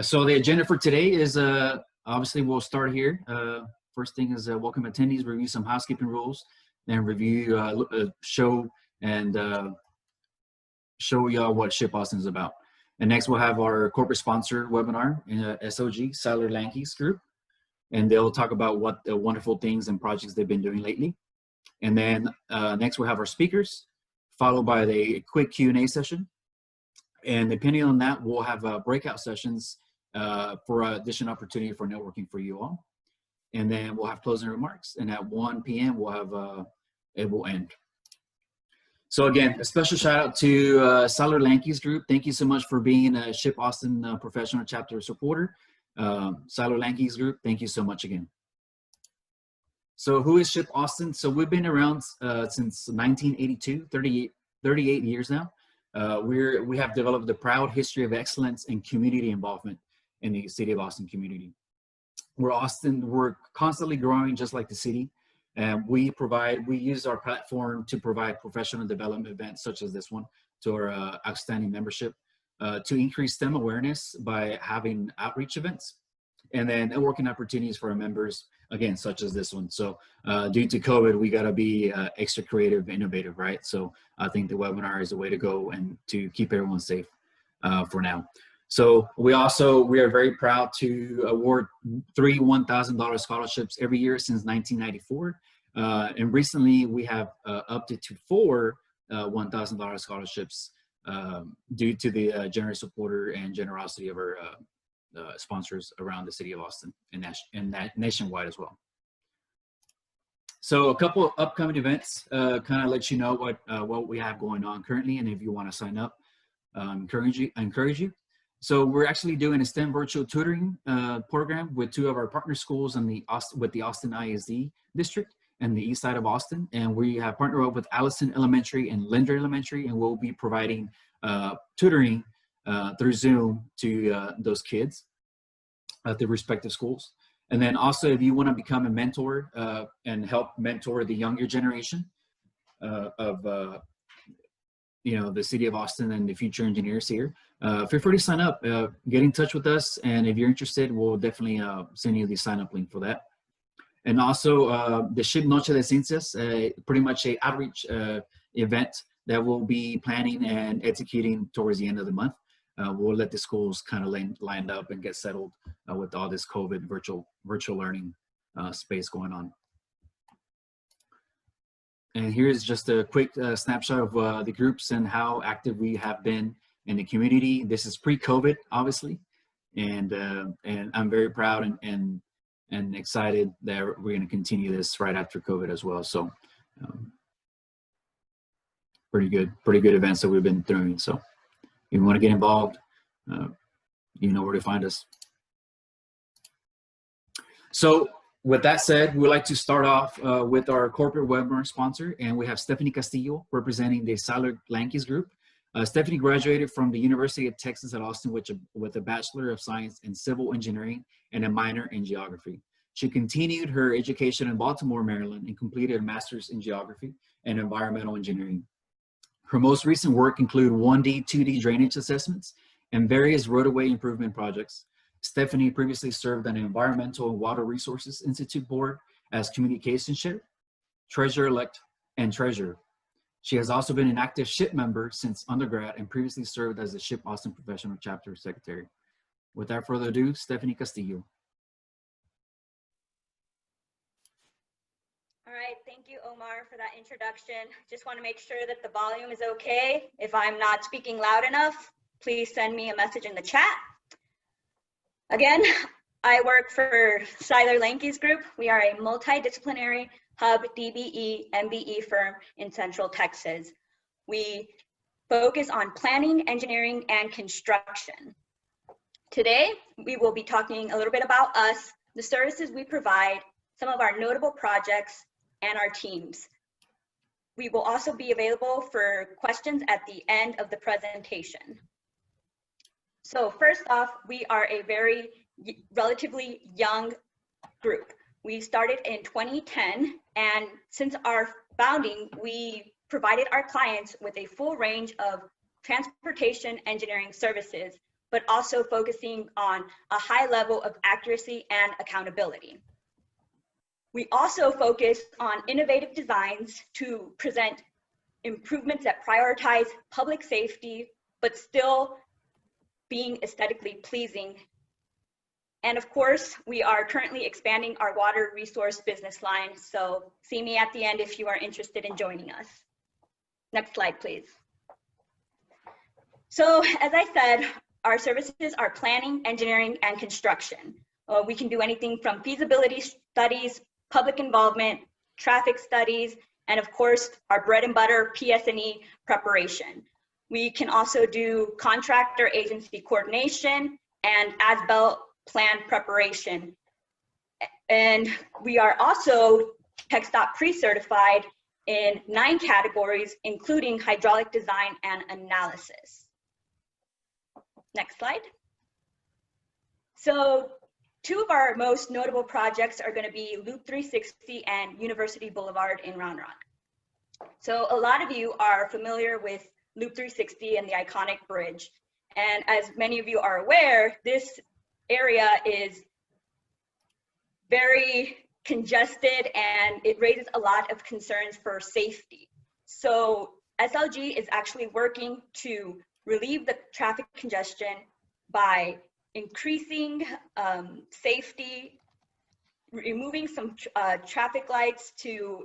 So the agenda for today is obviously we'll start here. First thing is welcome attendees, review some housekeeping rules, then review, show y'all what SHPE Austin is about. And next we'll have our corporate sponsor webinar, SOG, Siler Lanke's group. And they'll talk about what the wonderful things and projects they've been doing lately. And then next we'll have our speakers, followed by a quick Q&A session. And depending on that, we'll have breakout sessions for additional opportunity for networking for you all. And then we'll have closing remarks. And at 1 p.m. we'll have, it will end. So again, a special shout out to Siler Lanke's group. Thank you so much for being a SHPE Austin professional chapter supporter. Siler Lanke's group, thank you so much again. So who is SHPE Austin? So we've been around since 1982, 38 years now. We have developed a proud history of excellence and community involvement in the city of Austin community. We're constantly growing just like the city. And we use our platform to provide professional development events such as this one to our outstanding membership to increase STEM awareness by having outreach events and then networking opportunities for our members, again, such as this one. So due to COVID, we gotta be extra creative, innovative, right? So I think the webinar is a way to go and to keep everyone safe for now. So we are very proud to award 3 $1,000 scholarships every year since 1994. And recently we have upped it to 4 $1,000 scholarships due to the generous supporter and generosity of our sponsors around the city of Austin and nationwide as well. So a couple of upcoming events, kind of let you know what we have going on currently, and if you want to sign up, I encourage you. So we're actually doing a STEM virtual tutoring program with 2 of our partner schools in with the Austin ISD district and the east side of Austin. And we have partnered up with Allison Elementary and Linder Elementary, and we'll be providing tutoring through Zoom to those kids at their respective schools. And then also, if you want to become a mentor and help mentor the younger generation of the city of Austin and the future engineers here, feel free to sign up. Get in touch with us, and if you're interested, we'll definitely send you the sign up link for that. And also the SHPE Noche de Ciencias, pretty much a outreach event that we'll be planning and executing towards the end of the month. We'll let the schools kind of lined up and get settled with all this COVID virtual learning space going on. And here's just a quick snapshot of the groups and how active we have been in the community. This is pre-COVID, obviously, and I'm very proud and excited that we're going to continue this right after COVID as well. So pretty good events that we've been doing. So if you want to get involved, you know where to find us. So with that said, we'd like to start off with our corporate webinar sponsor, and we have Stephanie Castillo representing the Siler Lanke's group. Stephanie graduated from the University of Texas at Austin with a Bachelor of Science in Civil Engineering and a minor in Geography. She continued her education in Baltimore, Maryland, and completed a Master's in Geography and Environmental Engineering. Her most recent work include 1D, 2D drainage assessments and various roadway improvement projects. Stephanie previously served on the Environmental and Water Resources Institute Board as Communications Chair, Treasurer-elect, and Treasurer. She has also been an active SHPE member since undergrad and previously served as the SHPE Austin Professional Chapter Secretary. Without further ado, Stephanie Castillo. All right, thank you, Omar, for that introduction. Just want to make sure that the volume is okay. If I'm not speaking loud enough, please send me a message in the chat. Again, I work for Siler Lanke's group. We are a multidisciplinary hub DBE MBE firm in Central Texas. We focus on planning, engineering, and construction. Today, we will be talking a little bit about us, the services we provide, some of our notable projects, and our teams. We will also be available for questions at the end of the presentation. So first off, we are a very relatively young group. We started in 2010, and since our founding, we provided our clients with a full range of transportation engineering services but also focusing on a high level of accuracy and accountability. We also focus on innovative designs to present improvements that prioritize public safety, but still being aesthetically pleasing. And of course, we are currently expanding our water resource business line. So see me at the end if you are interested in joining us. Next slide, please. So as I said, our services are planning, engineering, and construction. We can do anything from feasibility studies, public involvement, traffic studies, and of course, our bread and butter PS&E preparation. We can also do contractor agency coordination and as-built plan preparation. And we are also TxDOT pre-certified in 9 categories, including hydraulic design and analysis. Next slide. So 2 of our most notable projects are going to be Loop 360 and University Boulevard in Round Rock. So a lot of you are familiar with Loop 360 and the iconic bridge. And as many of you are aware, this area is very congested and it raises a lot of concerns for safety. So SLG is actually working to relieve the traffic congestion by increasing safety, removing some traffic lights to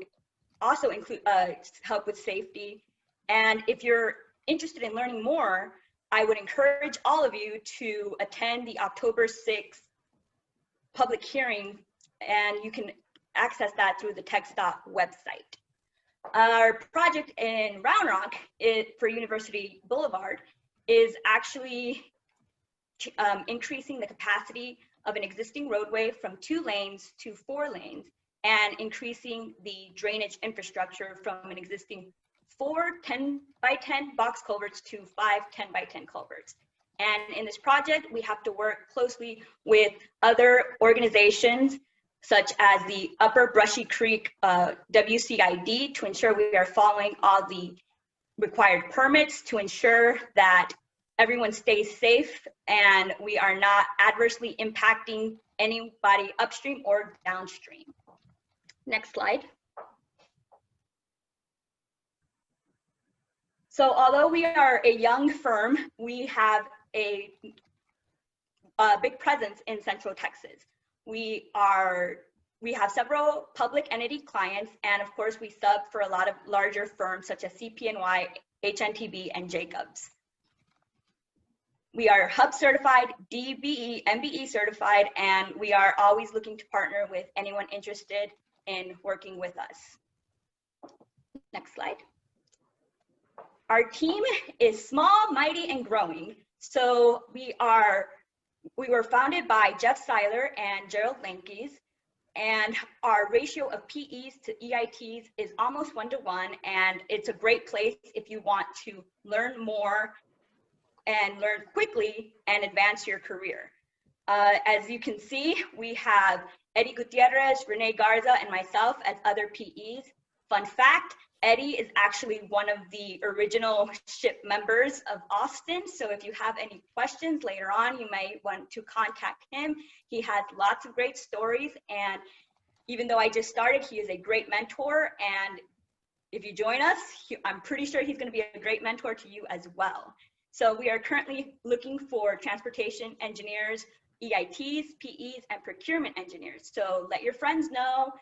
also include help with safety. And if you're interested in learning more, I would encourage all of you to attend the October 6th public hearing, and you can access that through the TxDOT website. Our project in Round Rock for University Boulevard is actually increasing the capacity of an existing roadway from 2 lanes to 4 lanes and increasing the drainage infrastructure from an existing 4 10x10 box culverts to 5 10x10 culverts. And in this project, we have to work closely with other organizations such as the Upper Brushy Creek WCID to ensure we are following all the required permits to ensure that everyone stays safe and we are not adversely impacting anybody upstream or downstream. Next slide. So although we are a young firm, we have a big presence in Central Texas. We have several public entity clients, and of course we sub for a lot of larger firms such as CPNY, HNTB, and Jacobs. We are Hub certified, DBE, MBE certified, and we are always looking to partner with anyone interested in working with us. Next slide. Our team is small, mighty, and growing. So we were founded by Jeff Seiler and Gerald Lankes, and our ratio of PEs to EITs is almost 1-to-1, and it's a great place if you want to learn more and learn quickly and advance your career. As you can see, we have Eddie Gutierrez, Renee Garza, and myself as other PEs. Fun fact, Eddie is actually one of the original SHPE members of Austin. So if you have any questions later on, you may want to contact him. He has lots of great stories. And even though I just started, he is a great mentor. And if you join us, I'm pretty sure he's going to be a great mentor to you as well. So we are currently looking for transportation engineers, EITs, PEs, and procurement engineers. So let your friends know.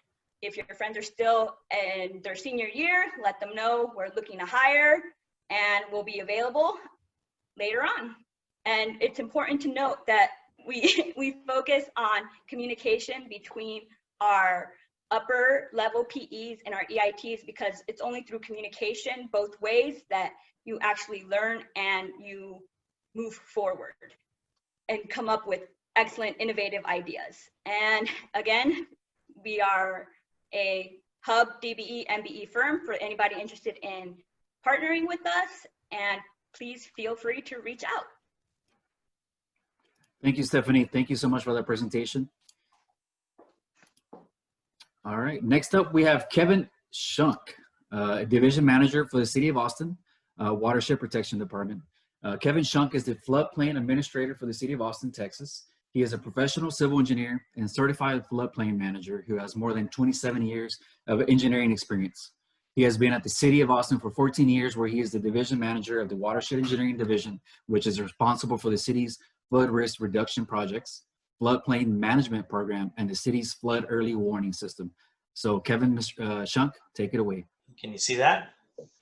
If your friends are still in their senior year, let them know we're looking to hire and we'll be available later on. And it's important to note that we focus on communication between our upper level PEs and our EITs because it's only through communication both ways that you actually learn and you move forward and come up with excellent innovative ideas. And again, we are a Hub, DBE, MBE firm for anybody interested in partnering with us, and please feel free to reach out. Thank you, Stephanie. Thank you so much for that presentation. All right, next up we have Kevin Shunk, Division Manager for the City of Austin, Watershed Protection Department. Kevin Shunk is the floodplain administrator for the city of Austin, Texas. He is a professional civil engineer and certified floodplain manager who has more than 27 years of engineering experience. He has been at the city of Austin for 14 years, where he is the division manager of the Watershed Engineering Division, which is responsible for the city's flood risk reduction projects, floodplain management program, and the city's flood early warning system. So Kevin Shunk, take it away. Can you see that?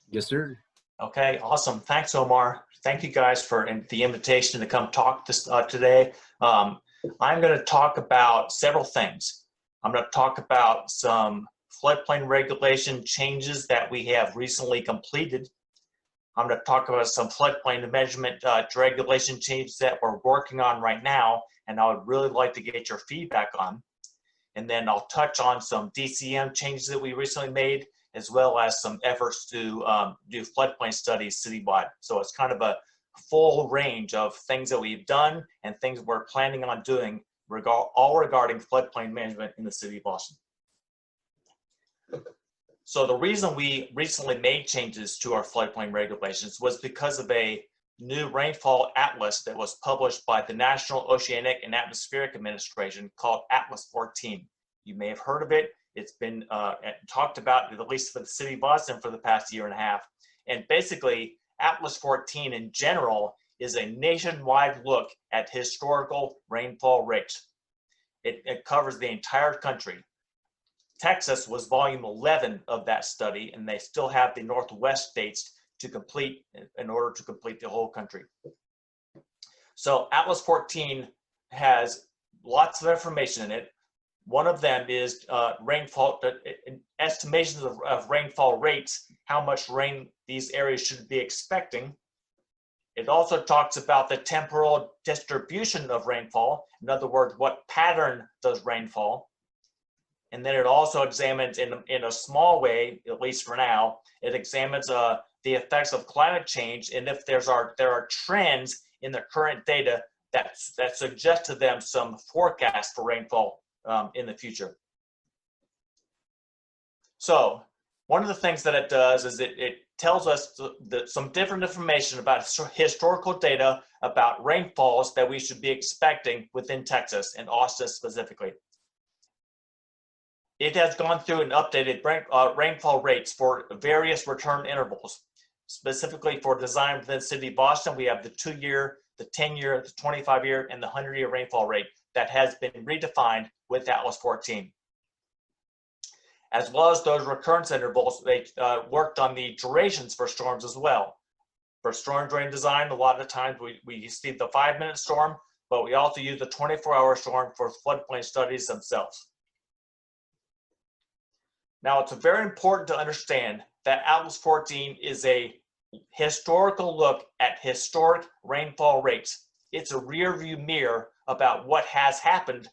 Yes, sir. Okay, awesome. Thanks, Omar. Thank you guys for the invitation to come talk this today. I'm going to talk about several things. I'm going to talk about some floodplain regulation changes that we have recently completed. I'm going to talk about some floodplain management regulation changes that we're working on right now, and I would really like to get your feedback on. And then I'll touch on some DCM changes that we recently made, as well as some efforts to do floodplain studies citywide. So it's kind of a full range of things that we've done and things we're planning on doing, all regarding floodplain management in the city of Austin. So the reason we recently made changes to our floodplain regulations was because of a new rainfall atlas that was published by the National Oceanic and Atmospheric Administration called Atlas 14. You may have heard of it. It's been talked about, at least for the city of Boston, for the past year and a half. And basically, Atlas 14 in general is a nationwide look at historical rainfall rates. It covers the entire country. Texas was volume 11 of that study, and they still have the Northwest states to complete in order to complete the whole country. So Atlas 14 has lots of information in it. One of them is rainfall, estimations of rainfall rates, how much rain these areas should be expecting. It also talks about the temporal distribution of rainfall. In other words, what pattern does rainfall? And then it also examines, in a small way, at least for now, it examines the effects of climate change, and if there are trends in the current data that suggest to them some forecast for rainfall in the future. So one of the things that it does is it tells us some different information about historical data about rainfalls that we should be expecting within Texas and Austin specifically. It has gone through and updated rainfall rates for various return intervals. Specifically for design within the city of Boston, we have the 2-year, the 10-year, the 25-year, and the 100-year rainfall rate that has been redefined with Atlas 14. As well as those recurrence intervals, they worked on the durations for storms as well. For storm drain design, a lot of times we see the 5-minute storm, but we also use the 24-hour storm for floodplain studies themselves. Now, it's very important to understand that Atlas 14 is a historical look at historic rainfall rates. It's a rear view mirror about what has happened,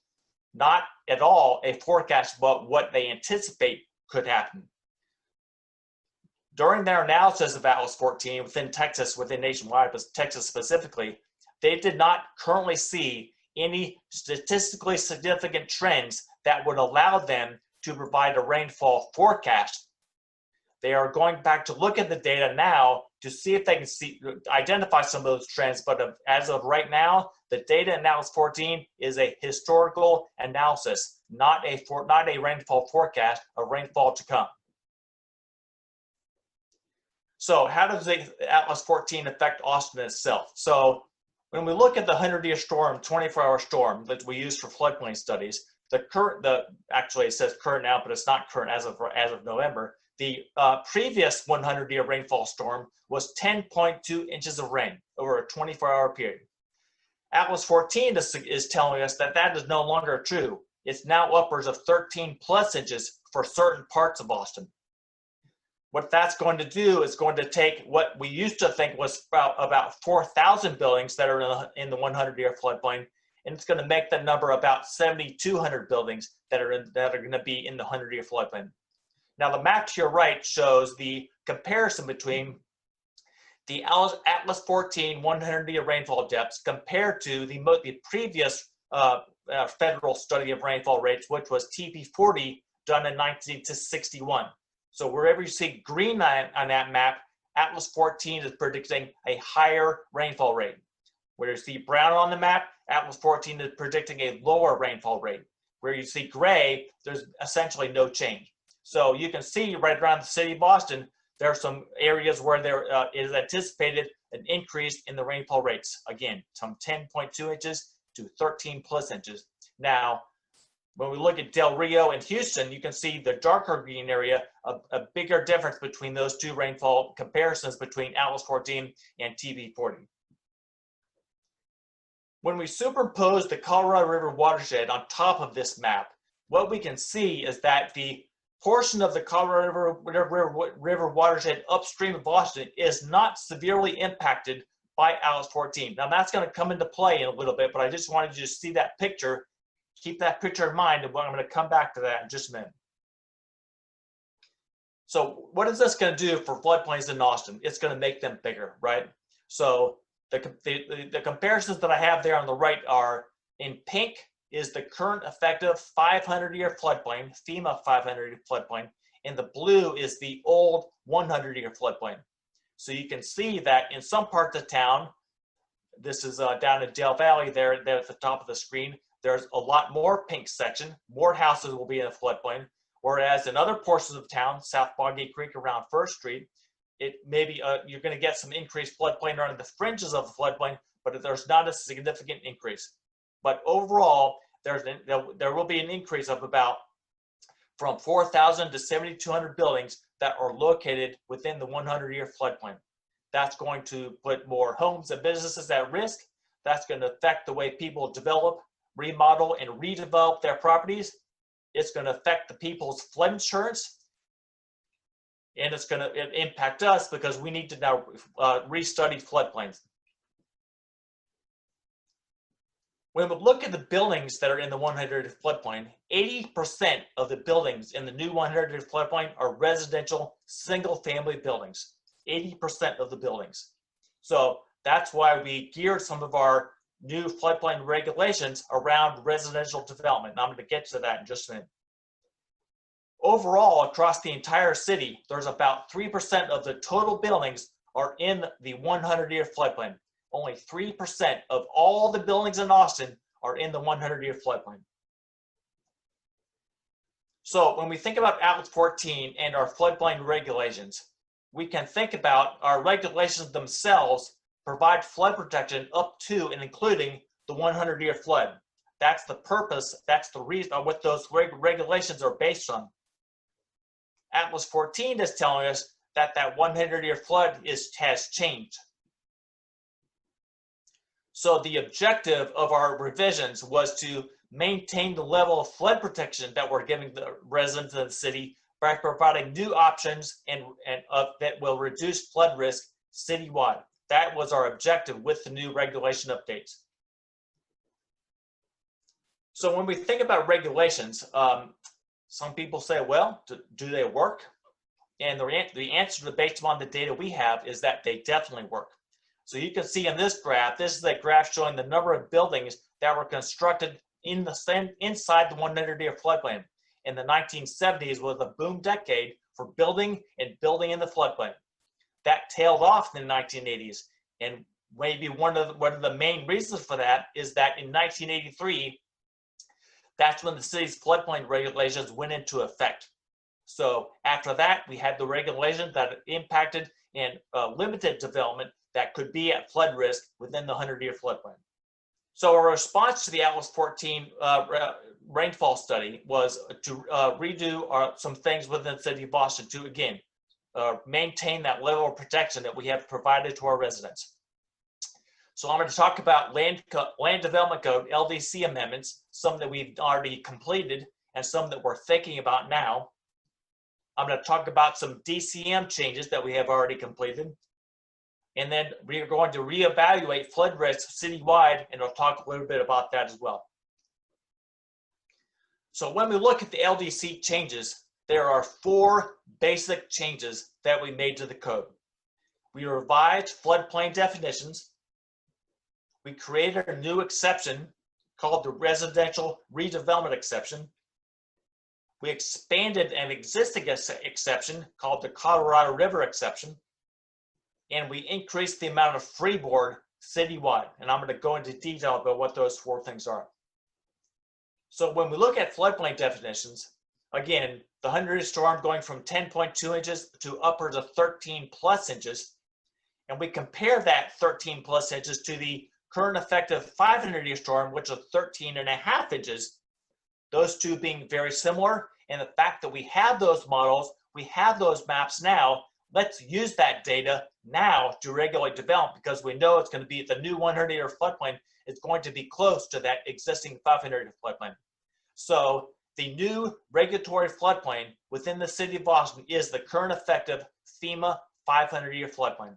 not at all a forecast about what they anticipate could happen. During their analysis of Atlas 14 within Texas, within nationwide, but Texas specifically, they did not currently see any statistically significant trends that would allow them to provide a rainfall forecast. They are going back to look at the data now to see if they can identify some of those trends, but as of right now, the data in Atlas 14 is a historical analysis, not a rainfall forecast of rainfall to come. So how does the Atlas 14 affect Austin itself? So when we look at the 100-year storm, 24-hour storm that we use for floodplain studies, actually it says current now, but it's not current as of November. The previous 100-year rainfall storm was 10.2 inches of rain over a 24-hour period. Atlas 14 is telling us that that is no longer true. It's now upwards of 13 plus inches for certain parts of Austin. What that's going to do is going to take what we used to think was about 4,000 buildings that are in the 100-year floodplain, and it's going to make that number about 7,200 buildings that are going to be in the 100-year floodplain. Now, the map to your right shows the comparison between the Atlas 14 100-year rainfall depths compared to the previous federal study of rainfall rates, which was TP40, done in 1961. So wherever you see green on that map, Atlas 14 is predicting a higher rainfall rate. Where you see brown on the map, Atlas 14 is predicting a lower rainfall rate. Where you see gray, there's essentially no change. So you can see right around the city of Boston, there are some areas where there is anticipated an increase in the rainfall rates. Again, from 10.2 inches to 13 plus inches. Now, when we look at Del Rio and Houston, you can see the darker green area, a bigger difference between those two rainfall comparisons between Atlas 14 and TV 40. When we superimpose the Colorado River watershed on top of this map, what we can see is that the portion of the Colorado River watershed upstream of Boston is not severely impacted by Atlas 14. Now that's going to come into play in a little bit, but I just wanted you to see that picture. Keep that picture in mind, and I'm going to come back to that in just a minute. So what is this going to do for floodplains in Austin? It's going to make them bigger, right? So the comparisons that I have there on the right are, in pink is the current effective 500-year floodplain, FEMA 500-year floodplain, and the blue is the old 100-year floodplain. So you can see that in some parts of town, this is down in Del Valley there at the top of the screen, there's a lot more pink section, more houses will be in a floodplain, whereas in other portions of town, South Boggy Creek around First Street, it maybe you're going to get some increased floodplain around the fringes of the floodplain, but there's not a significant increase. But overall, there will be an increase of about from 4,000 to 7,200 buildings that are located within the 100-year floodplain. That's going to put more homes and businesses at risk. That's going to affect the way people develop, remodel, and redevelop their properties. It's going to affect the people's flood insurance. And it's going to impact us because we need to now restudy floodplains. When we look at the buildings that are in the 100-year floodplain, 80% of the buildings in the new 100-year floodplain are residential single-family buildings. 80% of the buildings. So that's why we geared some of our new floodplain regulations around residential development. And I'm going to get to that in just a minute. Overall, across the entire city, there's about 3% of the total buildings are in the 100-year floodplain. Only 3% of all the buildings in Austin are in the 100-year floodplain. So when we think about Atlas 14 and our floodplain regulations, we can think about our regulations themselves provide flood protection up to and including the 100-year flood. That's the purpose, that's the reason what those regulations are based on. Atlas 14 is telling us that that 100-year flood has changed. So the objective of our revisions was to maintain the level of flood protection that we're giving the residents of the city by providing new options that will reduce flood risk citywide. That was our objective with the new regulation updates. So when we think about regulations, some people say, well, do they work? And the answer based on the data we have is that they definitely work. So you can see in this graph, this is a graph showing the number of buildings that were constructed inside the 100-year floodplain. In the 1970s was a boom decade for building in the floodplain. That tailed off in the 1980s. And maybe one of the main reasons for that is that in 1983, that's when the city's floodplain regulations went into effect. So after that, we had the regulations that impacted and limited development that could be at flood risk within the 100-year floodplain. So our response to the Atlas 14 rainfall study was to redo some things within the city of Boston to, again, maintain that level of protection that we have provided to our residents. So I'm going to talk about Land Development Code, LDC amendments, some that we've already completed and some that we're thinking about now. I'm going to talk about some DCM changes that we have already completed. And then we are going to reevaluate flood risk citywide, and I'll talk a little bit about that as well. So when we look at the LDC changes, there are 4 basic changes that we made to the code. We revised floodplain definitions. We created a new exception called the residential redevelopment exception. We expanded an existing exception called the Colorado River exception. and we increased the amount of freeboard citywide. And I'm going to go into detail about what those 4 things are. So when we look at floodplain definitions, again, the 100-year storm going from 10.2 inches to upwards of 13 plus inches, and we compare that 13 plus inches to the current effective 500-year storm, which is 13.5 inches, those two being very similar, and the fact that we have those models, we have those maps now, let's use that data now to regulate development, because we know it's going to be the new 100-year floodplain is going to be close to that existing 500-year floodplain. So the new regulatory floodplain within the city of Boston is the current effective FEMA 500-year floodplain.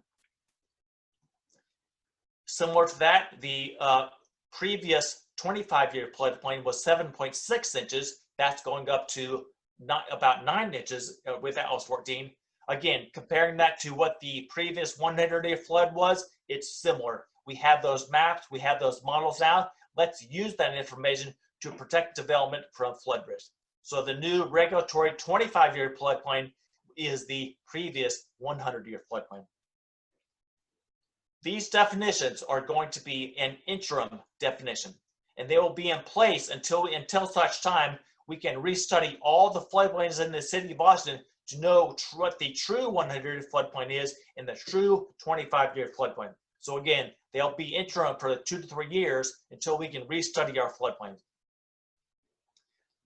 Similar to that, the previous 25-year floodplain was 7.6 inches. That's going up to about 9 inches with Atlas 14. Again, comparing that to what the previous 100-year flood was, it's similar. We have those maps, we have those models now. Let's use that information to protect development from flood risk. So the new regulatory 25-year floodplain is the previous 100-year floodplain. These definitions are going to be an interim definition, and they will be in place until such time we can restudy all the floodplains in the city of Boston to know what the true 100-year floodplain is and the true 25-year floodplain. So again, they'll be interim for 2 to 3 years until we can restudy our floodplains.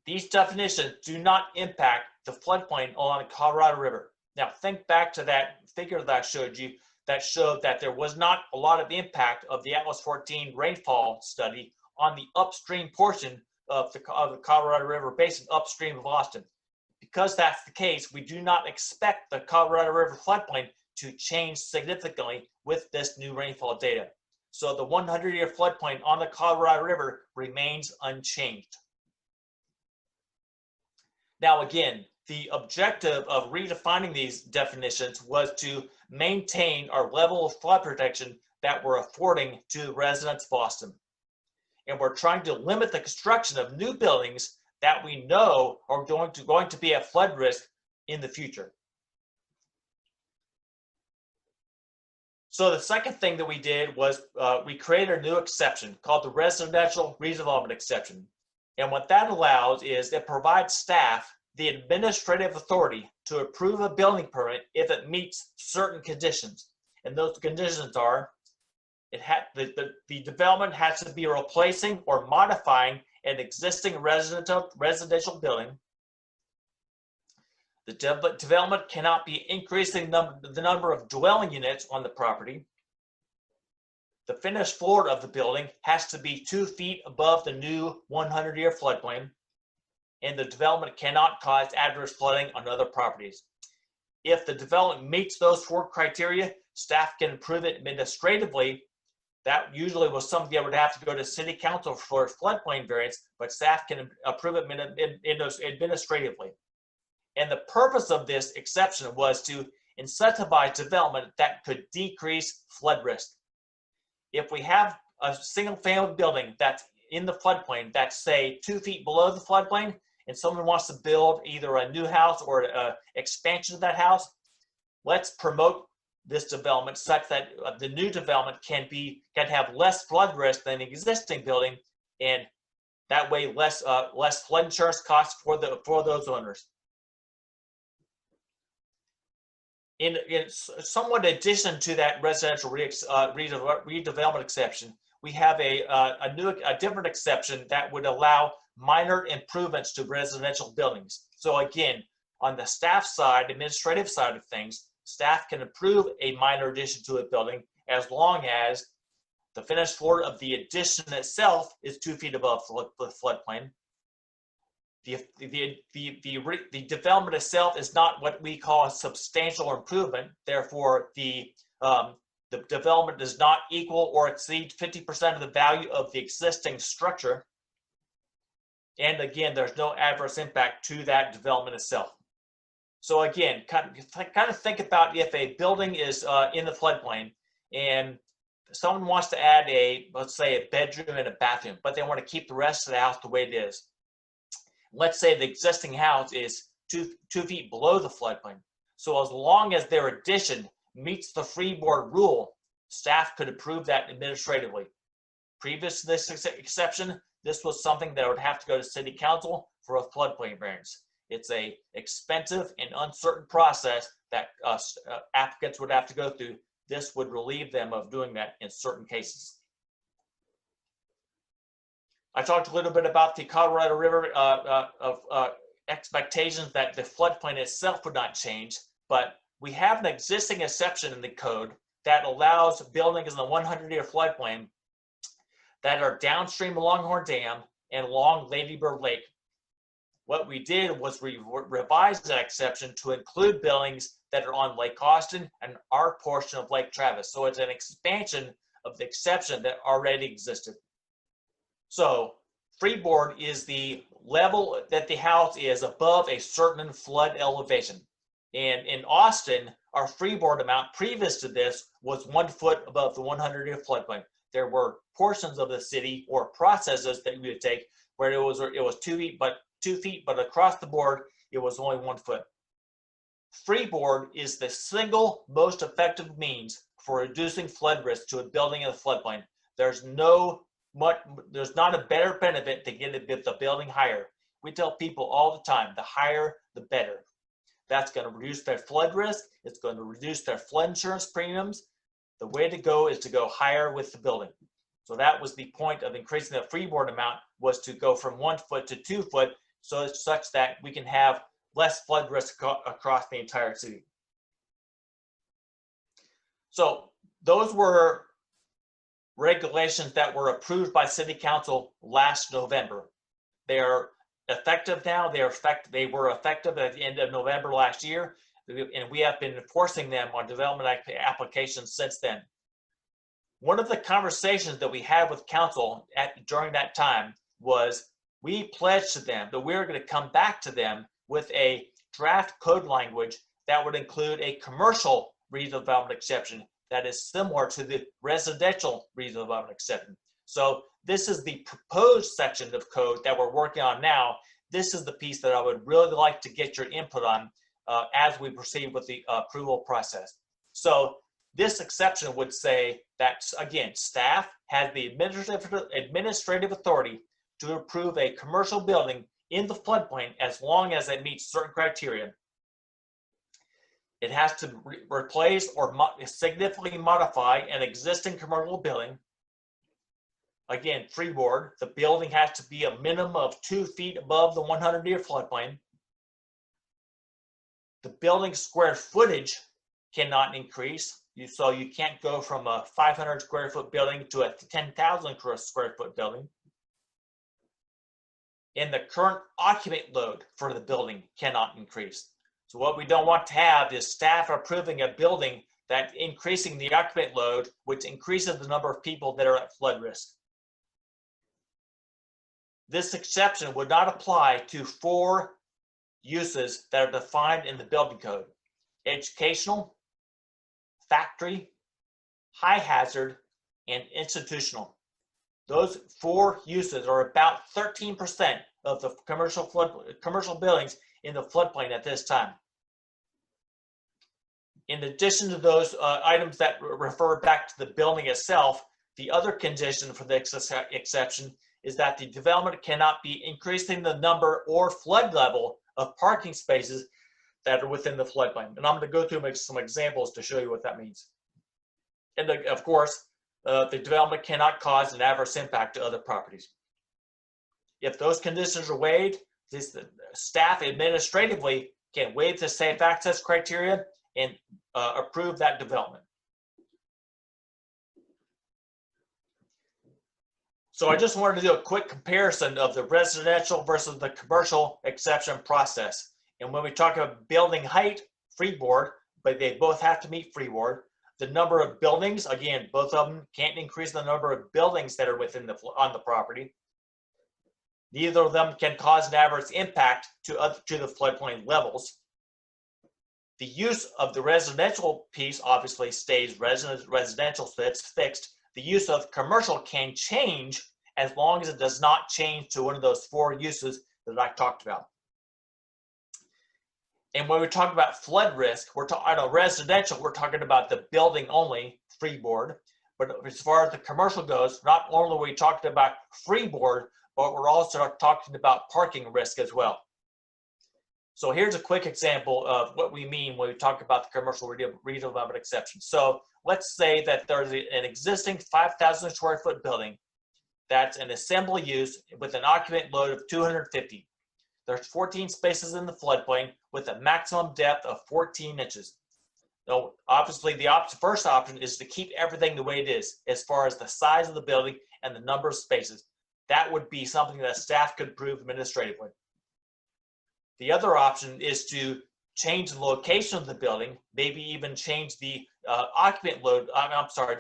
These definitions do not impact the floodplain along the Colorado River. Now think back to that figure that I showed you that showed that there was not a lot of impact of the Atlas 14 rainfall study on the upstream portion of the Colorado River Basin upstream of Boston. Because that's the case, we do not expect the Colorado River floodplain to change significantly with this new rainfall data. So the 100-year floodplain on the Colorado River remains unchanged. Now again, the objective of redefining these definitions was to maintain our level of flood protection that we're affording to residents of Boston. And we're trying to limit the construction of new buildings that we know are going to be at flood risk in the future. So the second thing that we did was we created a new exception called the residential redevelopment exception. And what that allows is it provides staff the administrative authority to approve a building permit if it meets certain conditions. And those conditions are, the development has to be replacing or modifying an existing residential building. The development cannot be increasing the number of dwelling units on the property. The finished floor of the building has to be 2 feet above the new 100-year floodplain, and the development cannot cause adverse flooding on other properties. If the development meets those 4 criteria, staff can approve it administratively. That usually was something that would have to go to city council for floodplain variance, but staff can approve it administratively. And the purpose of this exception was to incentivize development that could decrease flood risk. If we have a single family building that's in the floodplain that's say 2 feet below the floodplain, and someone wants to build either a new house or an expansion of that house, let's promote this development such that the new development can have less flood risk than the existing building, and that way less flood insurance costs for those owners. In somewhat addition to that residential redevelopment exception, we have a different exception that would allow minor improvements to residential buildings. So again, on the staff side, administrative side of things, staff can approve a minor addition to a building as long as the finished floor of the addition itself is 2 feet above the floodplain. The development itself is not what we call a substantial improvement. Therefore, the development does not equal or exceed 50% of the value of the existing structure. And again, there's no adverse impact to that development itself. So again, kind of think about if a building is in the floodplain and someone wants to add let's say a bedroom and a bathroom, but they want to keep the rest of the house the way it is. Let's say the existing house is two feet below the floodplain. So as long as their addition meets the freeboard rule, staff could approve that administratively. Previous to this exception, this was something that would have to go to City Council for a floodplain variance. It's a expensive and uncertain process that applicants would have to go through. This would relieve them of doing that in certain cases. I talked a little bit about the Colorado River expectations that the floodplain itself would not change, but we have an existing exception in the code that allows buildings in the 100-year floodplain that are downstream of Longhorn Dam and along Lady Bird Lake. What we did was we revised that exception to include buildings that are on Lake Austin and our portion of Lake Travis. So it's an expansion of the exception that already existed. So freeboard is the level that the house is above a certain flood elevation. And in Austin, our freeboard amount previous to this was 1 foot above the 100-year floodplain. There were portions of the city or processes that we would take where it was 2 feet, but across the board, it was only 1 foot. Freeboard is the single most effective means for reducing flood risk to a building in the floodplain. There's not a better benefit to get the building higher. We tell people all the time, the higher, the better. That's going to reduce their flood risk. It's going to reduce their flood insurance premiums. The way to go is to go higher with the building. So that was the point of increasing the freeboard amount, was to go from 1 foot to 2 foot, so it's such that we can have less flood risk across the entire city. So those were regulations that were approved by City Council last November. They are effective now. They were effective at the end of November last year, and we have been enforcing them on development applications since then. One of the conversations that we had with council during that time was we pledged to them that we were going to come back to them with a draft code language that would include a commercial redevelopment exception that is similar to the residential redevelopment exception. So this is the proposed section of code that we're working on now. This is the piece that I would really like to get your input on as we proceed with the approval process. So this exception would say that, again, staff has the administrative authority to approve a commercial building in the floodplain as long as it meets certain criteria. It has to replace or significantly modify an existing commercial building. Again, freeboard, the building has to be a minimum of 2 feet above the 100-year floodplain. The building square footage cannot increase. So you can't go from a 500 square foot building to a 10,000 square foot building. And the current occupant load for the building cannot increase. So what we don't want to have is staff approving a building that increasing the occupant load, which increases the number of people that are at flood risk. This exception would not apply to 4 uses that are defined in the building code: educational, factory, high hazard, and institutional. Those 4 uses are about 13% of the commercial buildings in the floodplain at this time. In addition to those items that refer back to the building itself, the other condition for the exception is that the development cannot be increasing the number or flood level of parking spaces that are within the floodplain. And I'm going to go through some examples to show you what that means. And of course, the development cannot cause an adverse impact to other properties. If those conditions are waived, the staff administratively can waive the safe access criteria and approve that development. So I just wanted to do a quick comparison of the residential versus the commercial exception process. And when we talk about building height, freeboard, but they both have to meet freeboard. The number of buildings, again, both of them can't increase the number of buildings that are within on the property. Neither of them can cause an adverse impact to the floodplain levels. The use of the residential piece obviously stays residential, so it's fixed. The use of commercial can change as long as it does not change to one of those 4 uses that I talked about. And when we talk about flood risk, we're talking on a residential, we're talking about the building only, freeboard. But as far as the commercial goes, not only are we talking about freeboard, but we're also talking about parking risk as well. So here's a quick example of what we mean when we talk about the commercial redevelopment exception. So let's say that there's an existing 5,000 square foot building that's an assembly use with an occupant load of 250. There's 14 spaces in the floodplain with a maximum depth of 14 inches. So obviously the first option is to keep everything the way it is as far as the size of the building and the number of spaces. That would be something that staff could approve administratively. The other option is to change the location of the building, maybe even change the occupant load.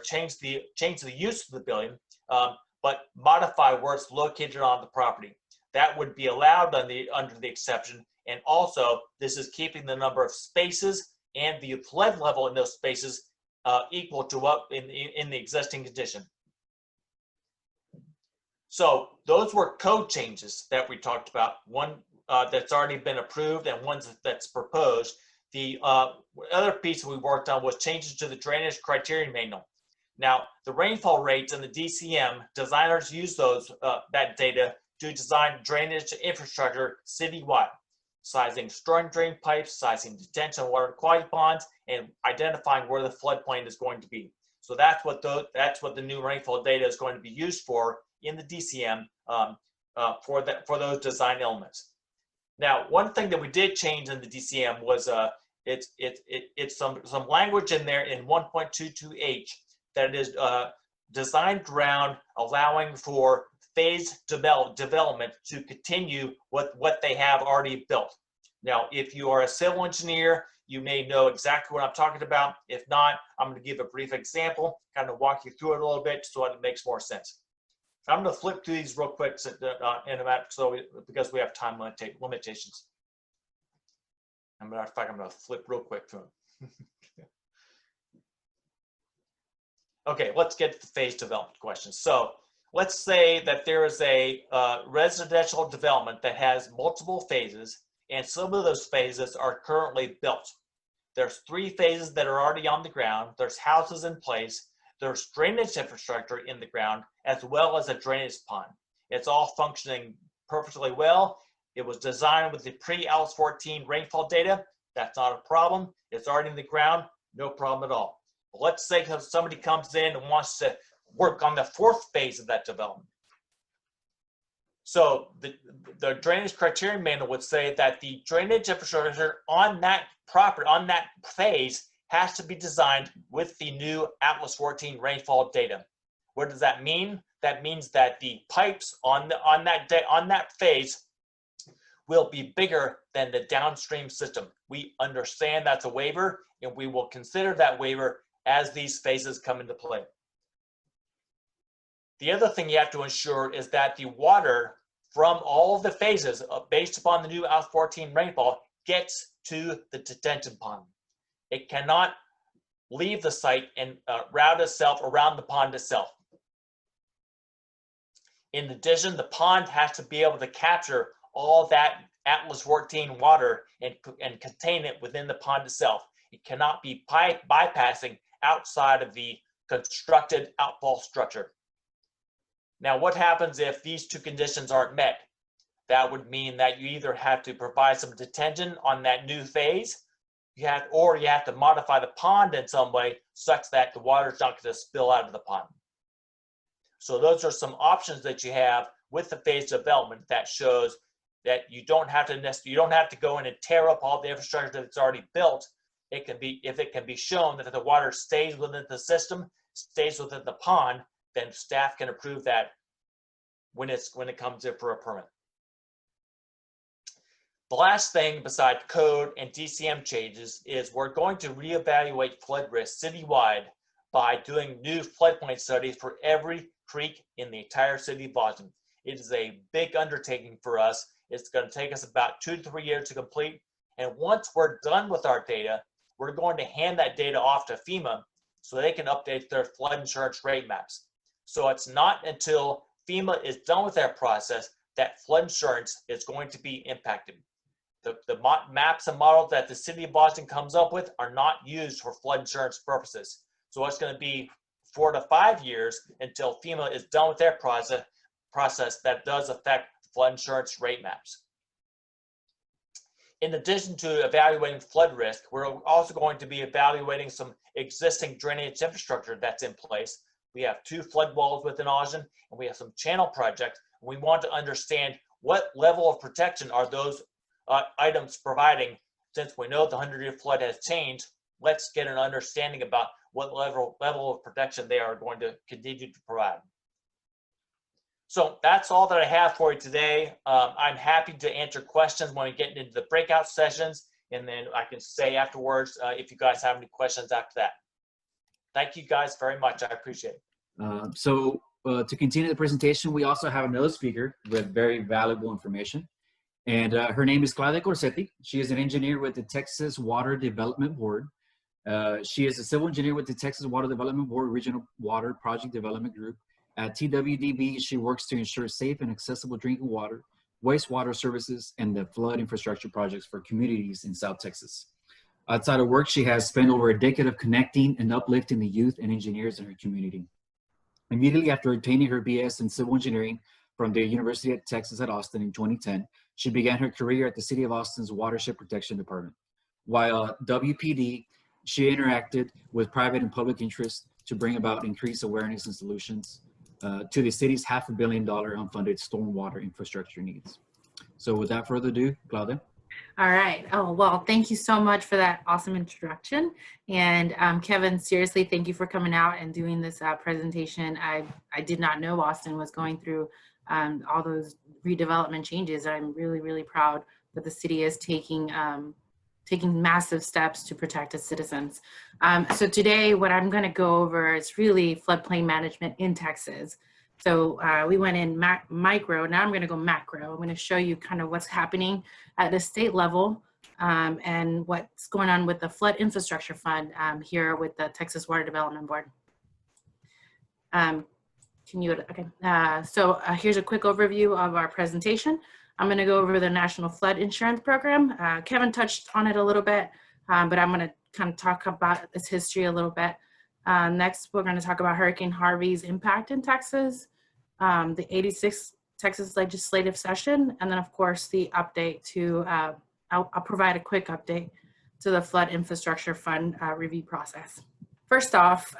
Change the use of the building, but modify where it's located on the property. That would be allowed under the exception. And also, this is keeping the number of spaces and the flood level in those spaces equal to what in the existing condition. So those were code changes that we talked about. One that's already been approved and one that's proposed. The other piece we worked on was changes to the drainage criteria manual. Now, the rainfall rates in the DCM, designers use that data to design drainage infrastructure citywide, sizing storm drain pipes, sizing detention water quality ponds, and identifying where the floodplain is going to be. So that's what the new rainfall data is going to be used for in the DCM for those design elements. Now, one thing that we did change in the DCM was it's some language in there in 1.22H that is designed around allowing for phased development to continue with what they have already built. Now, if you are a civil engineer, you may know exactly what I'm talking about. If not, I'm going to give a brief example, kind of walk you through it a little bit so it makes more sense. I'm going to flip through these real quick in a minute, because we have time limitations. As a matter of fact, I'm going to flip real quick through them. Okay, let's get to the phase development question. So let's say that there is a residential development that has multiple phases, and some of those phases are currently built. There's 3 phases that are already on the ground. There's houses in place. There's drainage infrastructure in the ground, as well as a drainage pond. It's all functioning perfectly well. It was designed with the pre-Alice 14 rainfall data. That's not a problem. It's already in the ground, no problem at all. But let's say somebody comes in and wants to work on the 4th phase of that development. So the drainage criteria manual would say that the drainage infrastructure on that property, on that phase, has to be designed with the new Atlas 14 rainfall data. What does that mean? That means that the pipes on that phase will be bigger than the downstream system. We understand that's a waiver, and we will consider that waiver as these phases come into play. The other thing you have to ensure is that the water from all of the phases, based upon the new Atlas 14 rainfall, gets to the detention pond. It cannot leave the site and route itself around the pond itself. In addition, the pond has to be able to capture all that Atlas 14 water and contain it within the pond itself. It cannot be bypassing outside of the constructed outfall structure. Now, what happens if these 2 conditions aren't met? That would mean that you either have to provide some detention on that new phase, or you have to modify the pond in some way such that the water is not going to spill out of the pond. So those are some options that you have with the phase development that shows that you don't have to go in and tear up all the infrastructure that's already built. It can be, if it can be shown that the water stays within the system, stays within the pond, then staff can approve that when it comes in for a permit. The last thing besides code and DCM changes is we're going to reevaluate flood risk citywide by doing new floodplain studies for every creek in the entire city of Boston. It is a big undertaking for us. It's going to take us about 2 to 3 years to complete. And once we're done with our data, we're going to hand that data off to FEMA so they can update their flood insurance rate maps. So it's not until FEMA is done with that process that flood insurance is going to be impacted. maps and models that the city of Boston comes up with are not used for flood insurance purposes. So it's going to be 4 to 5 years until FEMA is done with their process that does affect flood insurance rate maps. In addition to evaluating flood risk, we're also going to be evaluating some existing drainage infrastructure that's in place. We have 2 flood walls within Austin, and we have some channel projects. We want to understand what level of protection are those items providing. Since we know the 100-year flood has changed, let's get an understanding about what level of protection they are going to continue to provide. So that's all that I have for you today. I'm happy to answer questions when we get into the breakout sessions, and then I can say afterwards if you guys have any questions after that. Thank you guys very much. I appreciate it. To continue the presentation, we also have another speaker with very valuable information. And her name is Claudia Corsetti. She is an engineer with the Texas Water Development Board. She is a civil engineer with the Texas Water Development Board Regional Water Project Development Group. At TWDB, she works to ensure safe and accessible drinking water, wastewater services, and the flood infrastructure projects for communities in South Texas. Outside of work, she has spent over a decade of connecting and uplifting the youth and engineers in her community. Immediately after obtaining her BS in civil engineering from the University of Texas at Austin in 2010, she began her career at the City of Austin's Watershed Protection Department. While at WPD, she interacted with private and public interests to bring about increased awareness and solutions to the city's $500 million unfunded stormwater infrastructure needs. So without further ado, Claudia. All right. Oh, well, thank you so much for that awesome introduction. And Kevin, seriously, thank you for coming out and doing this presentation. I did not know Austin was going through all those redevelopment changes. I'm really, really proud that the city is taking massive steps to protect its citizens. So today, what I'm going to go over is really floodplain management in Texas. So we went in micro, now I'm going to go macro. I'm going to show you kind of what's happening at the state level and what's going on with the Flood Infrastructure Fund here with the Texas Water Development Board. Here's a quick overview of our presentation. I'm going to go over the National Flood Insurance Program. Kevin touched on it a little bit, but I'm going to kind of talk about its history a little bit. Next, we're going to talk about Hurricane Harvey's impact in Texas, the 86th Texas legislative session, and then of course the update to, I'll provide a quick update to the Flood Infrastructure Fund review process. First off,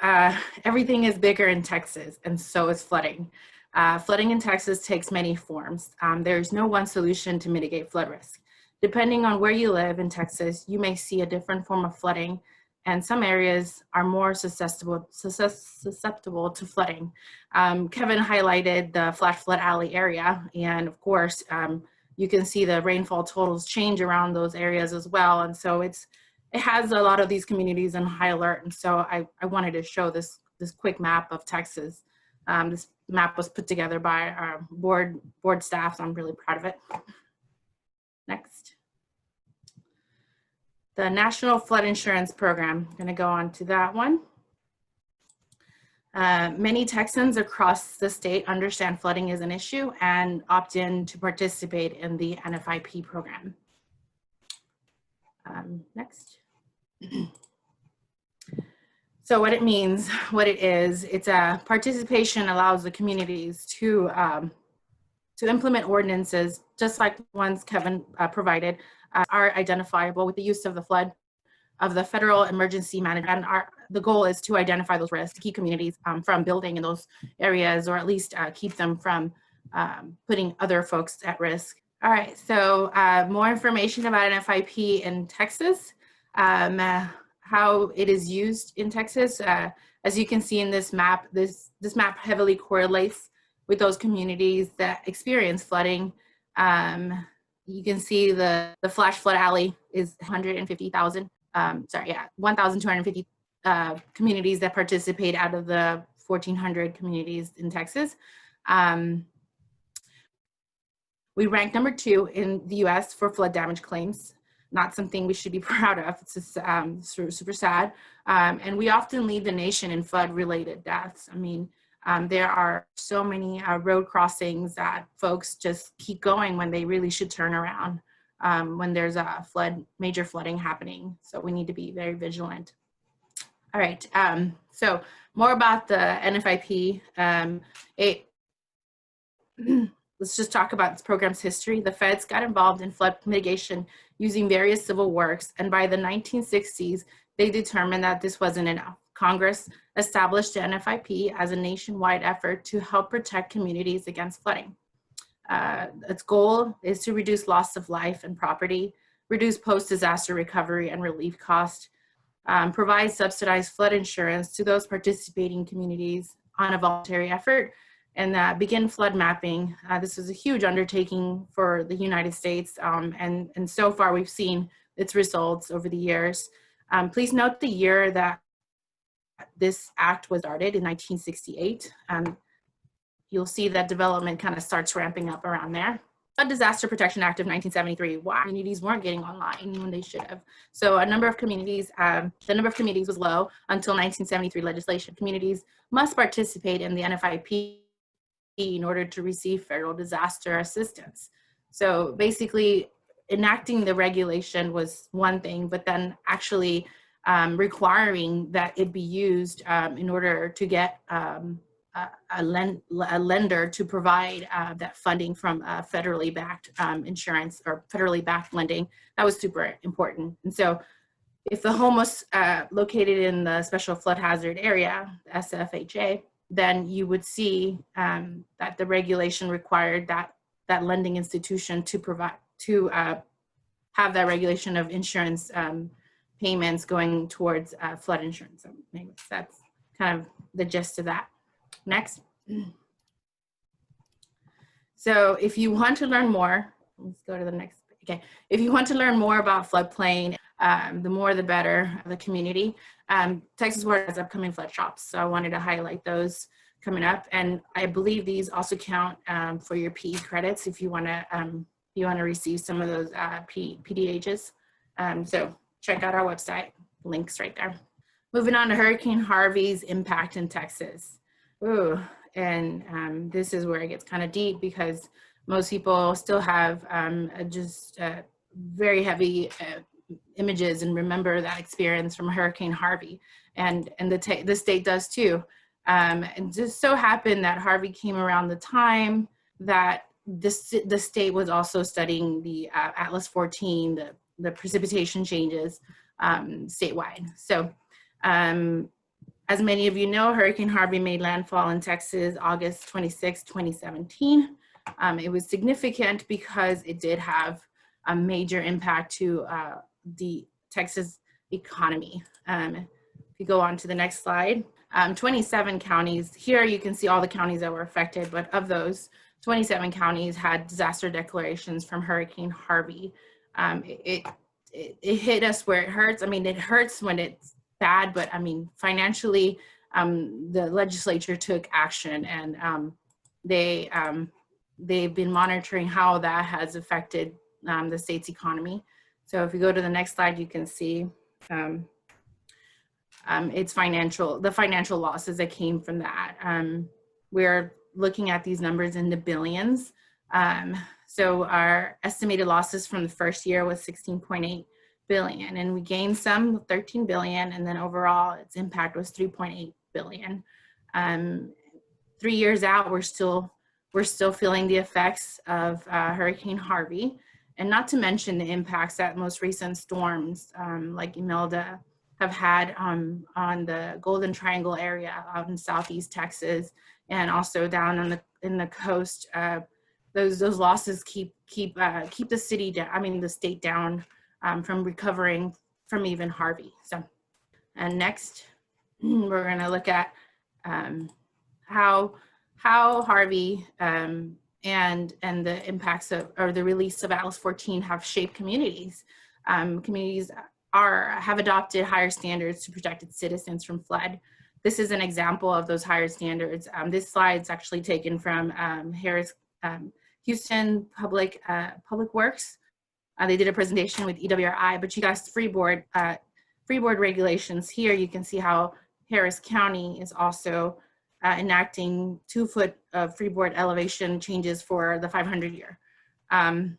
everything is bigger in Texas, and so is flooding. Flooding in Texas takes many forms. There's no one solution to mitigate flood risk. Depending on where you live in Texas, you may see a different form of flooding, and some areas are more susceptible to flooding. Kevin highlighted the flash flood alley area, and of course, you can see the rainfall totals change around those areas as well, and so it has a lot of these communities on high alert, and so I wanted to show this quick map of Texas. This map was put together by our board staff, so I'm really proud of it. Next. The National Flood Insurance Program. I'm going to go on to that one. Many Texans across the state understand flooding is an issue and opt in to participate in the NFIP program. Next. So what it means, what it is, it's a participation allows the communities to implement ordinances, just like the ones Kevin provided, are identifiable with the use of the Federal Emergency Management. And the goal is to identify those risks, to keep communities from building in those areas, or at least keep them from putting other folks at risk. All right, so more information about NFIP in Texas. How it is used in Texas. As you can see in this map, this map heavily correlates with those communities that experience flooding. You can see the flash flood alley is 150,000, 1,250 communities that participate out of the 1,400 communities in Texas. We rank number 2 in the US for flood damage claims. Not something we should be proud of. It's just super sad. And we often lead the nation in flood-related deaths. I mean, there are so many road crossings that folks just keep going when they really should turn around. when there's a major flooding happening. So we need to be very vigilant. All right, so more about the NFIP. Let's just talk about this program's history. The feds got involved in flood mitigation using various civil works, and by the 1960s, they determined that this wasn't enough. Congress established the NFIP as a nationwide effort to help protect communities against flooding. Its goal is to reduce loss of life and property, reduce post-disaster recovery and relief costs, provide subsidized flood insurance to those participating communities on a voluntary effort, and begin flood mapping. This is a huge undertaking for the United States, and so far we've seen its results over the years. Please note the year that this act was started in 1968. You'll see that development kind of starts ramping up around there. The Disaster Protection Act of 1973, why communities weren't getting online when they should have. So a number of communities, the number of communities was low until 1973 legislation. Communities must participate in the NFIP in order to receive federal disaster assistance. So basically enacting the regulation was one thing, but then actually requiring that it be used in order to get a lender to provide that funding from federally backed insurance or federally backed lending. That was super important. And so if the home was located in the special flood hazard area, SFHA, then you would see that the regulation required that lending institution to provide, to have that regulation of insurance payments going towards flood insurance. So maybe that's kind of the gist of that. Next. So if you want to learn more, let's go to the next. Okay, if you want to learn more about floodplain, the more the better of the community. Texas Board has upcoming flood shops, so I wanted to highlight those coming up, and I believe these also count for your PE credits if you want to receive some of those PDHs. So check out our website, links right there. Moving on to Hurricane Harvey's impact in Texas. Ooh, and this is where it gets kind of deep because most people still have just very heavy images and remember that experience from Hurricane Harvey, and the state does too. And just so happened that Harvey came around the time that the state was also studying the Atlas 14, the precipitation changes statewide. So as many of you know, Hurricane Harvey made landfall in Texas August 26, 2017. It was significant because it did have a major impact to the Texas economy. If you go on to the next slide, 27 counties, here you can see all the counties that were affected, but of those, 27 counties had disaster declarations from Hurricane Harvey. It hit us where it hurts. I mean, it hurts when it's bad, but I mean, financially, the legislature took action, and they've been monitoring how that has affected the state's economy. So if you go to the next slide, you can see it's the financial losses that came from that. We're looking at these numbers in the billions. So our estimated losses from the first year was 16.8 billion, and we gained some 13 billion, and then overall its impact was 3.8 billion. 3 years out, we're still feeling the effects of Hurricane Harvey, and not to mention the impacts that most recent storms like Imelda have had on the Golden Triangle area out in Southeast Texas, and also down in the coast. Those losses keep the city down. I mean the state down from recovering from even Harvey. So, and next we're going to look at how Harvey and the impacts of, or the release of Atlas 14 have shaped communities. Communities have adopted higher standards to protect its citizens from flood. This is an example of those higher standards. This slide is actually taken from Houston Public Works. They did a presentation with EWRI, but you guys, freeboard regulations. Here you can see how Harris County is also enacting 2 foot of freeboard elevation changes for the 500 year.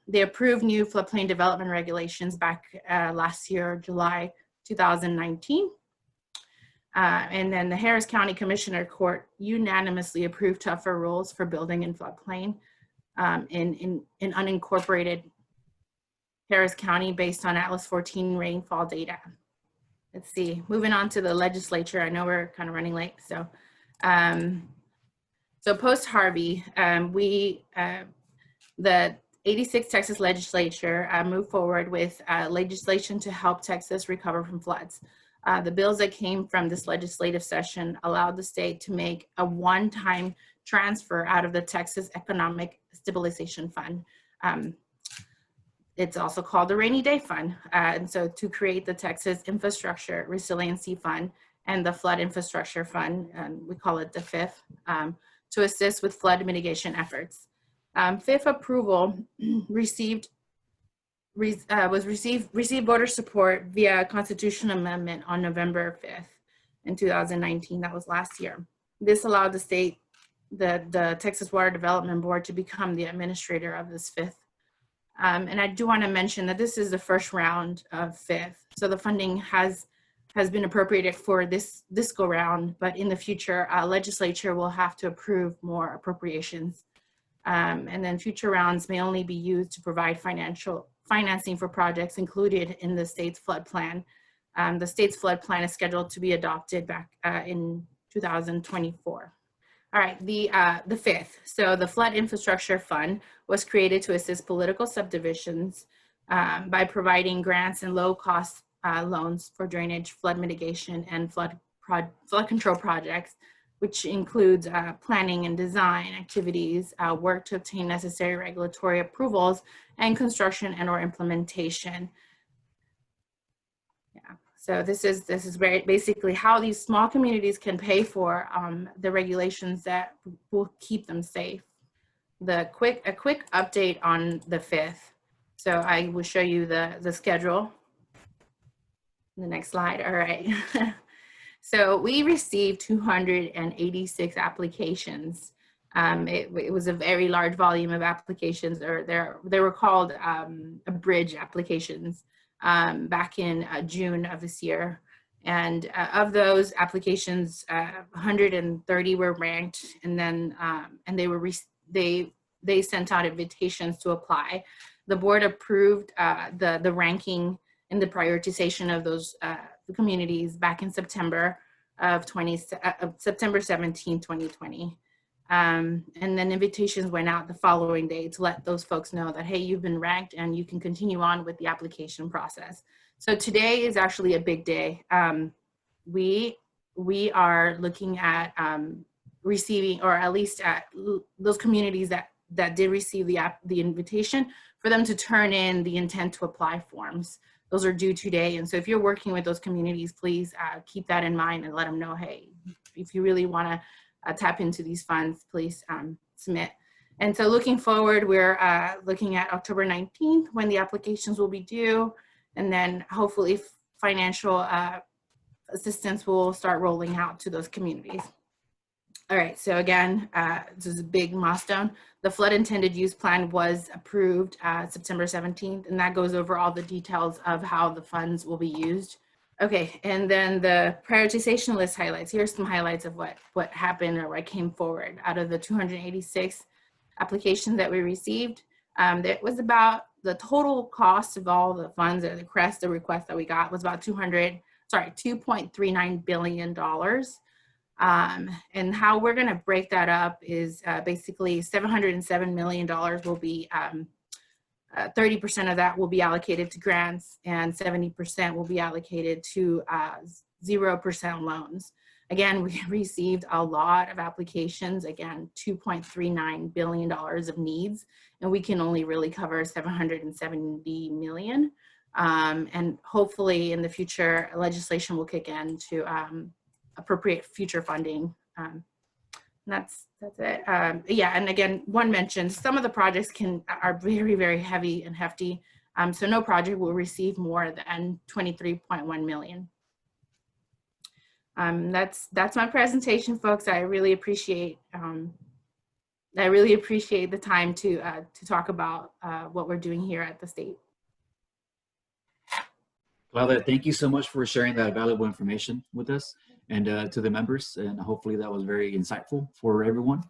They approved new floodplain development regulations back last year, July 2019. And then the Harris County Commissioner Court unanimously approved tougher rules for building in floodplain in unincorporated Harris County based on Atlas 14 rainfall data. Let's see, moving on to the legislature. I know we're kind of running late. So, post Harvey, the 86 Texas legislature moved forward with legislation to help Texas recover from floods. The bills that came from this legislative session allowed the state to make a one-time transfer out of the Texas Economic Stabilization Fund. It's also called the Rainy Day Fund. And so to create the Texas Infrastructure Resiliency Fund and the Flood Infrastructure Fund, we call it the FIF, to assist with flood mitigation efforts. FIF approval received voter support via constitutional amendment on November 5th in 2019. That was last year. This allowed the state, the Texas Water Development Board, to become the administrator of this FIF. And I do want to mention that this is the first round of FIF. So the funding has been appropriated for this go round, but in the future, legislature will have to approve more appropriations. And then future rounds may only be used to provide financing for projects included in the state's flood plan. The state's flood plan is scheduled to be adopted back in 2024. All right, the fifth. So the Flood Infrastructure Fund was created to assist political subdivisions by providing grants and low-cost loans for drainage, flood mitigation, and flood control projects, which includes planning and design activities, work to obtain necessary regulatory approvals, and construction and/or implementation. Yeah. So this is very basically how these small communities can pay for the regulations that will keep them safe. A quick update on the fifth. So I will show you the schedule. The next slide. All right. So we received 286 applications. It was a very large volume of applications, or they were called bridge applications back in June of this year. And of those applications, 130 were ranked, and then and they sent out invitations to apply. The board approved the ranking and the prioritization of those communities back in September of September 17, 2020. And then invitations went out the following day to let those folks know that, hey, you've been ranked and you can continue on with the application process. So today is actually a big day. We are looking at receiving, or at least at those communities that did receive the invitation, for them to turn in the intent to apply forms. Those are due today. And so if you're working with those communities, please keep that in mind and let them know, hey, if you really want to tap into these funds, please submit. And so looking forward, we're looking at October 19th when the applications will be due. And then hopefully financial assistance will start rolling out to those communities. All right, so again, this is a big milestone. The flood intended use plan was approved September 17th, and that goes over all the details of how the funds will be used. Okay, and then the prioritization list highlights. Here's some highlights of what happened or what came forward. Out of the 286 applications that we received, that was about the total cost of all the funds or the request that we got was about $2.39 billion. And how we're going to break that up is basically $707 million will be 30% of that will be allocated to grants, and 70% will be allocated to 0% loans. Again, we received a lot of applications, again, $2.39 billion of needs, and we can only really cover 770 million. And hopefully in the future, legislation will kick in to appropriate future funding. That's it. Yeah, and again, Juan mentioned some of the projects are very, very heavy and hefty. So no project will receive more than 23.1 million. That's my presentation, folks. I really appreciate I really appreciate the time to talk about what we're doing here at the state. Claudia, thank you so much for sharing that valuable information with us and to the members. And hopefully that was very insightful for everyone.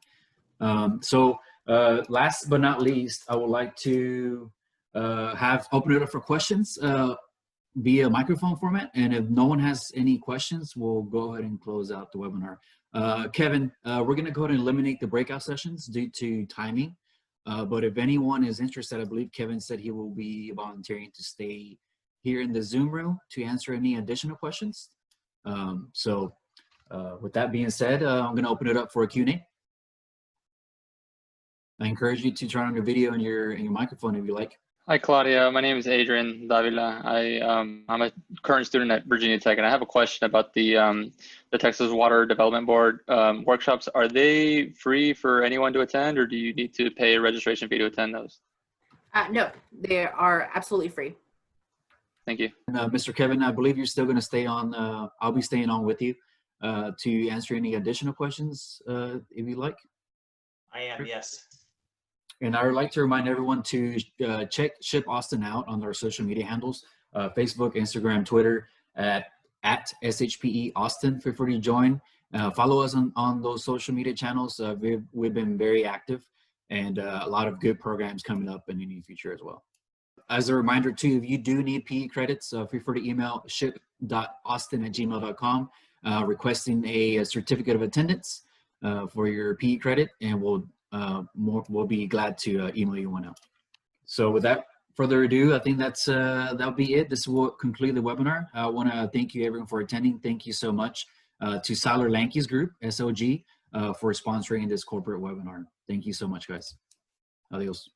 Last but not least, I would like to open it up for questions via microphone format. And if no one has any questions, we'll go ahead and close out the webinar. Kevin, we're going to go ahead and eliminate the breakout sessions due to timing. But if anyone is interested, I believe Kevin said he will be volunteering to stay here in the Zoom room to answer any additional questions. With that being said, I'm going to open it up for a Q&A. I encourage you to turn on your video and your microphone if you like. Hi, Claudia. My name is Adrian Davila. I'm a current student at Virginia Tech, and I have a question about the Texas Water Development Board workshops. Are they free for anyone to attend, or do you need to pay a registration fee to attend those? No, they are absolutely free. Thank you. And, Mr. Kevin, I believe you're still going to stay on. I'll be staying on with you to answer any additional questions if you like. I am, yes. And I would like to remind everyone to check SHPE Austin out on our social media handles, Facebook, Instagram, Twitter, at SHPE Austin. Feel free to join. Follow us on those social media channels. We've been very active and a lot of good programs coming up in the near future as well. As a reminder too, if you do need PE credits, feel free to email ship.austin@gmail.com requesting a certificate of attendance for your PE credit, and we'll be glad to email you one out. So without further ado, I think that'll be it. This will conclude the webinar. I want to thank you everyone for attending. Thank you so much to Siler Lanke's group, SOG, for sponsoring this corporate webinar. Thank you so much, guys. Adios.